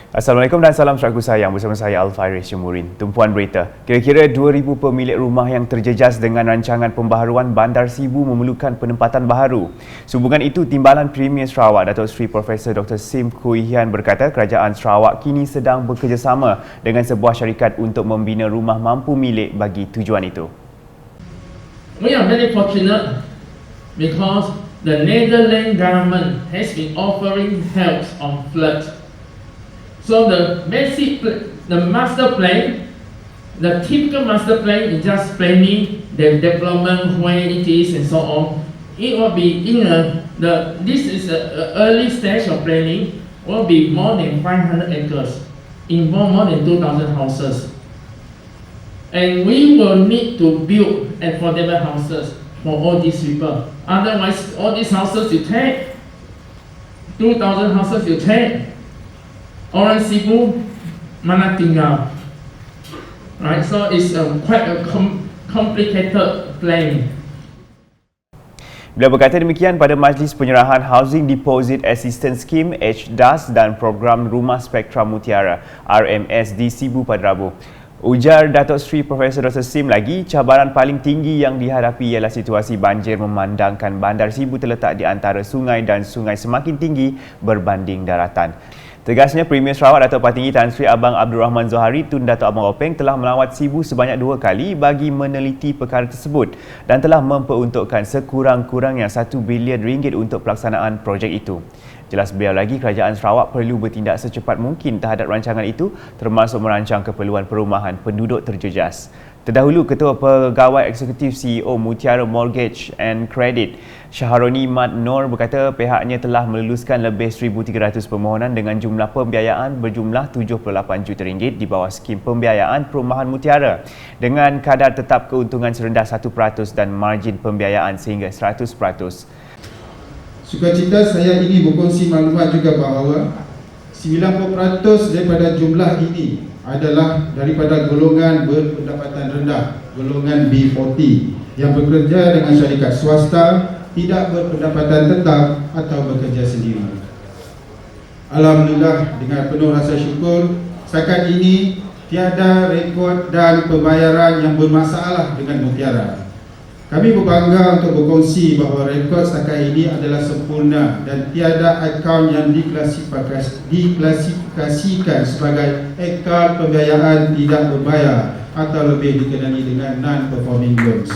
Assalamualaikum dan salam saudaraku sayang, bersama saya Al-Fairis Syumurin. Tumpuan berita, kira-kira 2,000 pemilik rumah yang terjejas dengan rancangan pembaharuan Bandar Sibu memerlukan penempatan baharu. Sehubungan itu, Timbalan Premier Sarawak Datuk Seri Profesor Dr. Sim Kui Hian berkata kerajaan Sarawak kini sedang bekerjasama dengan sebuah syarikat untuk membina rumah mampu milik bagi tujuan itu. We are very fortunate because the Netherlands government has been offering help on flood. So the master plan, the typical master plan is just planning the development where it is and so on. It will be this is an early stage of planning. Will be more than 500 acres, involve more than 2,000 houses, and we will need to build affordable houses for all these people. Otherwise, all these houses you take, 2,000 houses you take. Orang Sibu mana tinggal, right? So it's quite a complicated plan. Beliau berkata demikian pada Majlis Penyerahan Housing Deposit Assistance Scheme HDAS dan Program Rumah Spektra Mutiara RMS di Sibu pada Rabu. Ujar Datuk Seri Profesor Dr. Sim lagi, cabaran paling tinggi yang dihadapi ialah situasi banjir memandangkan Bandar Sibu terletak di antara sungai dan sungai semakin tinggi berbanding daratan. Tegasnya, Premier Sarawak Datuk Patinggi Tan Sri Abang Abdul Rahman Zohari Tun Datuk Abang Openg telah melawat Sibu sebanyak 2 kali bagi meneliti perkara tersebut dan telah memperuntukkan sekurang-kurangnya RM1 bilion untuk pelaksanaan projek itu. Jelas beliau lagi, kerajaan Sarawak perlu bertindak secepat mungkin terhadap rancangan itu termasuk merancang keperluan perumahan penduduk terjejas. Terdahulu, Ketua Pegawai Eksekutif CEO Mutiara Mortgage and Credit, Syahroni Mat Noor berkata pihaknya telah meluluskan lebih 1,300 permohonan dengan jumlah pembiayaan berjumlah RM78 juta di bawah skim pembiayaan perumahan Mutiara dengan kadar tetap keuntungan serendah 1% dan margin pembiayaan sehingga 100%. Sukacita saya ini berkongsi maklumat juga bahawa 90% daripada jumlah ini adalah daripada golongan berpendapatan rendah, golongan B40 yang bekerja dengan syarikat swasta, tidak berpendapatan tetap atau bekerja sendiri. Alhamdulillah, dengan penuh rasa syukur, setakat ini tiada rekod dan pembayaran yang bermasalah dengan Mutiara. Kami berbangga untuk berkongsi bahawa rekod setakat ini adalah sempurna dan tiada akaun yang diklasifikasikan sebagai akaun pembiayaan tidak berbayar atau lebih dikenali dengan non-performing loans.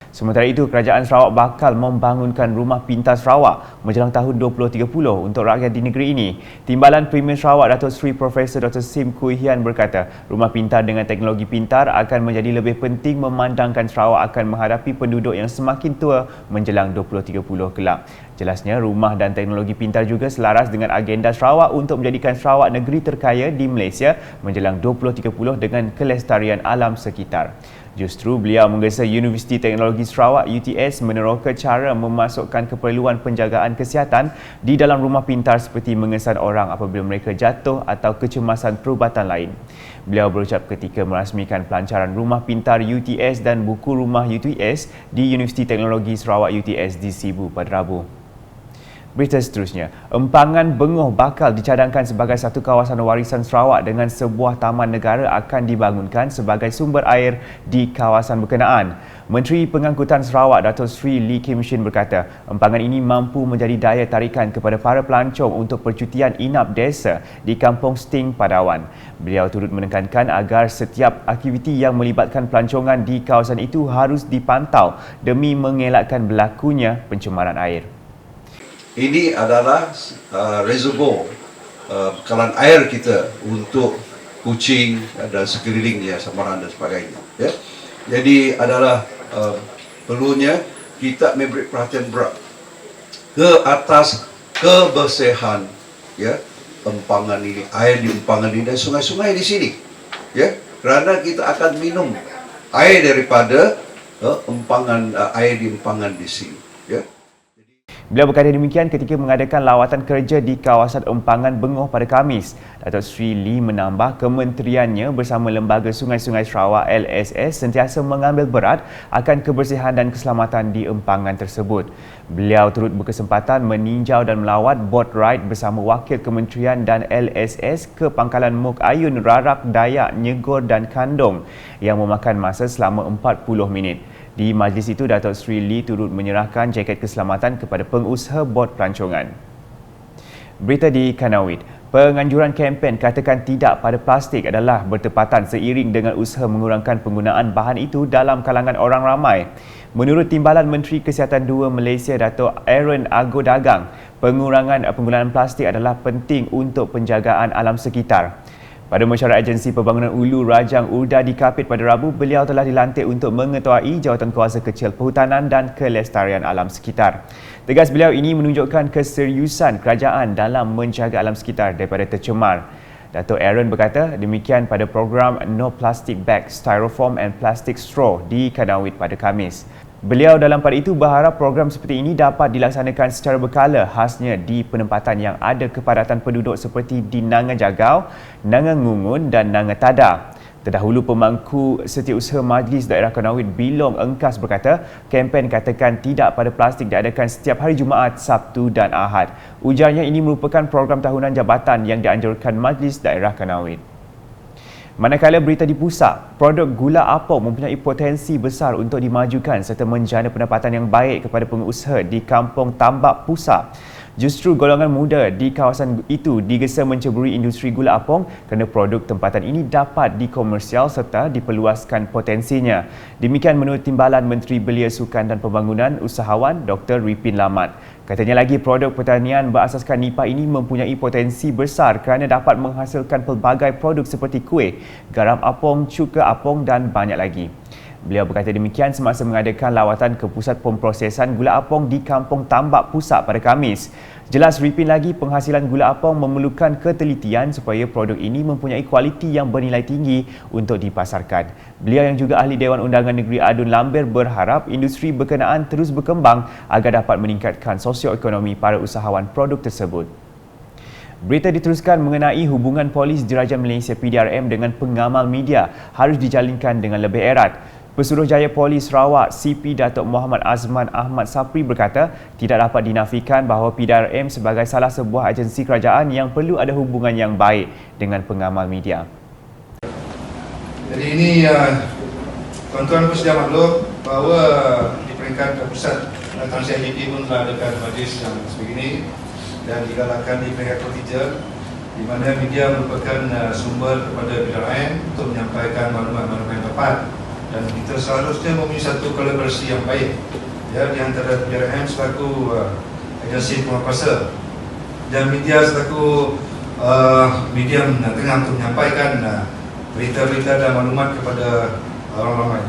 Sementara itu, Kerajaan Sarawak bakal membangunkan Rumah Pintar Sarawak menjelang tahun 2030 untuk rakyat di negeri ini. Timbalan Premier Sarawak Datuk Seri Profesor Dr. Sim Kui Hian berkata, rumah pintar dengan teknologi pintar akan menjadi lebih penting memandangkan Sarawak akan menghadapi penduduk yang semakin tua menjelang 2030 kelak. Jelasnya, rumah dan teknologi pintar juga selaras dengan agenda Sarawak untuk menjadikan Sarawak negeri terkaya di Malaysia menjelang 2030 dengan kelestarian alam sekitar. Justru beliau menggesa Universiti Teknologi Sarawak UTS meneroka cara memasukkan keperluan penjagaan kesihatan di dalam rumah pintar seperti mengesan orang apabila mereka jatuh atau kecemasan perubatan lain. Beliau berucap ketika merasmikan pelancaran Rumah Pintar UTS dan buku Rumah UTS di Universiti Teknologi Sarawak UTS di Sibu pada Rabu. Berita seterusnya, Empangan Bengoh bakal dicadangkan sebagai satu kawasan warisan Sarawak dengan sebuah taman negara akan dibangunkan sebagai sumber air di kawasan berkenaan. Menteri Pengangkutan Sarawak Datuk Seri Lee Kim Shin berkata, empangan ini mampu menjadi daya tarikan kepada para pelancong untuk percutian inap desa di Kampung Sting Padawan. Beliau turut menekankan agar setiap aktiviti yang melibatkan pelancongan di kawasan itu harus dipantau demi mengelakkan berlakunya pencemaran air. Ini adalah reservoir bekalan air kita untuk kucing dan sekelilingnya, samaran dan sebagainya. Ya. Jadi adalah perlunya kita memberi perhatian berat ke atas kebersihan, ya, empangan ini, air di empangan ini dan sungai-sungai di sini. Ya, kerana kita akan minum air daripada empangan air di empangan di sini. Ya. Beliau berkata demikian ketika mengadakan lawatan kerja di kawasan Empangan Bengoh pada Khamis. Datuk Seri Lee menambah kementeriannya bersama Lembaga Sungai-Sungai Sarawak LSS sentiasa mengambil berat akan kebersihan dan keselamatan di empangan tersebut. Beliau turut berkesempatan meninjau dan melawat boat ride bersama wakil kementerian dan LSS ke pangkalan Muk Ayun, Rarak, Dayak, Nyegor dan Kandong yang memakan masa selama 40 minit. Di majlis itu, Datuk Seri Lee turut menyerahkan jaket keselamatan kepada pengusaha bot pelancongan. Berita di Kanawit. Penganjuran kempen katakan tidak pada plastik adalah bertepatan seiring dengan usaha mengurangkan penggunaan bahan itu dalam kalangan orang ramai. Menurut Timbalan Menteri Kesihatan II Malaysia Datuk Aaron Ago Dagang, pengurangan penggunaan plastik adalah penting untuk penjagaan alam sekitar. Pada mesyuarat Agensi Pembangunan Ulu Rajang Urda di Kapit pada Rabu, beliau telah dilantik untuk mengetuai Jawatankuasa Kecil Perhutanan dan Kelestarian Alam Sekitar. Tegas beliau ini menunjukkan keseriusan kerajaan dalam menjaga alam sekitar daripada tercemar. Datuk Aaron berkata demikian pada program No Plastic Bag, Styrofoam and Plastic Straw di Kanawit pada Khamis. Beliau dalam pada itu berharap program seperti ini dapat dilaksanakan secara berkala, khasnya di penempatan yang ada kepadatan penduduk seperti di Nangan Jagau, Nangan Ngungun dan Nangan Tada. Terdahulu pemangku Setiausaha Majlis Daerah Kanawit Bilong Engkas berkata, kempen katakan tidak pada plastik diadakan setiap hari Jumaat, Sabtu dan Ahad. Ujarnya ini merupakan program tahunan jabatan yang dianjurkan Majlis Daerah Kanawit. Manakala berita di pusat, produk gula apung mempunyai potensi besar untuk dimajukan serta menjana pendapatan yang baik kepada pengusaha di Kampung Tambak Pusat. Justru golongan muda di kawasan itu digesa menceburi industri gula apung kerana produk tempatan ini dapat dikomersial serta diperluaskan potensinya. Demikian menurut Timbalan Menteri Belia Sukan dan Pembangunan Usahawan Dr. Ripin Lamat. Katanya lagi produk pertanian berasaskan nipah ini mempunyai potensi besar kerana dapat menghasilkan pelbagai produk seperti kuih, garam apung, cuka apung dan banyak lagi. Beliau berkata demikian semasa mengadakan lawatan ke pusat pemprosesan gula apung di Kampung Tambak Pusat pada Khamis. Jelas Ripin lagi penghasilan gula apung memerlukan ketelitian supaya produk ini mempunyai kualiti yang bernilai tinggi untuk dipasarkan. Beliau yang juga ahli Dewan Undangan Negeri Adun Lambir berharap industri berkenaan terus berkembang agar dapat meningkatkan sosioekonomi para usahawan produk tersebut. Berita diteruskan mengenai hubungan polis Diraja Malaysia PDRM dengan pengamal media harus dijalinkan dengan lebih erat. Pesuruhjaya Polis Sarawak CP Datuk Muhammad Azman Ahmad Sapri berkata tidak dapat dinafikan bahawa PDRM sebagai salah sebuah agensi kerajaan yang perlu ada hubungan yang baik dengan pengamal media. Jadi ini tuan-tuan pun sudah maklum bahawa di peringkat pusat Tan Sri IGP pun telah adakan majlis yang sebegini dan digalakkan di peringkat ketiga di mana media merupakan sumber kepada PDRM untuk menyampaikan maklumat-maklumat yang tepat. Dan kita seharusnya mempunyai satu kolaborasi yang baik ya, di antara PDRM selaku agensi penguasa dan media selaku medium tengah untuk menyampaikan berita-berita dan maklumat kepada orang ramai.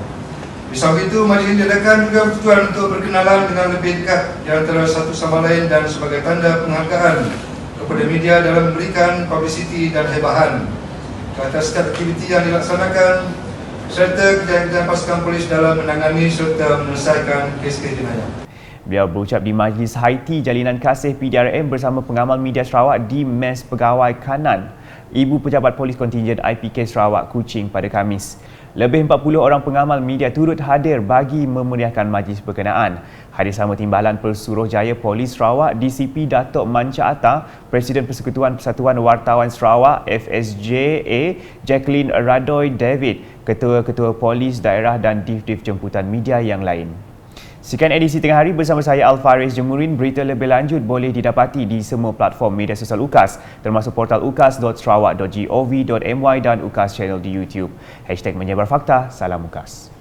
Di samping itu, majlis ini diadakan juga bertujuan untuk berkenalan dengan lebih dekat di antara satu sama lain dan sebagai tanda penghargaan kepada media dalam memberikan publicity dan hebahan ke atas setiap aktiviti yang dilaksanakan serta kejayaan pasukan polis dalam menangani serta menyelesaikan kes-kes jenayah. Beliau berucap di Majlis Haiti Jalinan Kasih PDRM bersama pengamal media Sarawak di Mes Pegawai Kanan, Ibu Pejabat Polis Kontingen IPK Sarawak Kuching pada Khamis. Lebih 40 orang pengamal media turut hadir bagi memeriahkan majlis berkenaan. Hadir sama Timbalan Pesuruhjaya Polis Sarawak DCP Datuk Manca Atta, Presiden Persekutuan Persatuan Wartawan Sarawak FSJA Jacqueline Radoy David, Ketua-Ketua Polis Daerah dan Div-Div Jemputan Media yang lain. Sekian edisi Tengah Hari bersama saya Alfaris Jemurin. Berita lebih lanjut boleh didapati di semua platform media sosial UKAS termasuk portal ukas.sarawak.gov.my dan UKAS Channel di YouTube. #Menyebar Fakta, salam UKAS.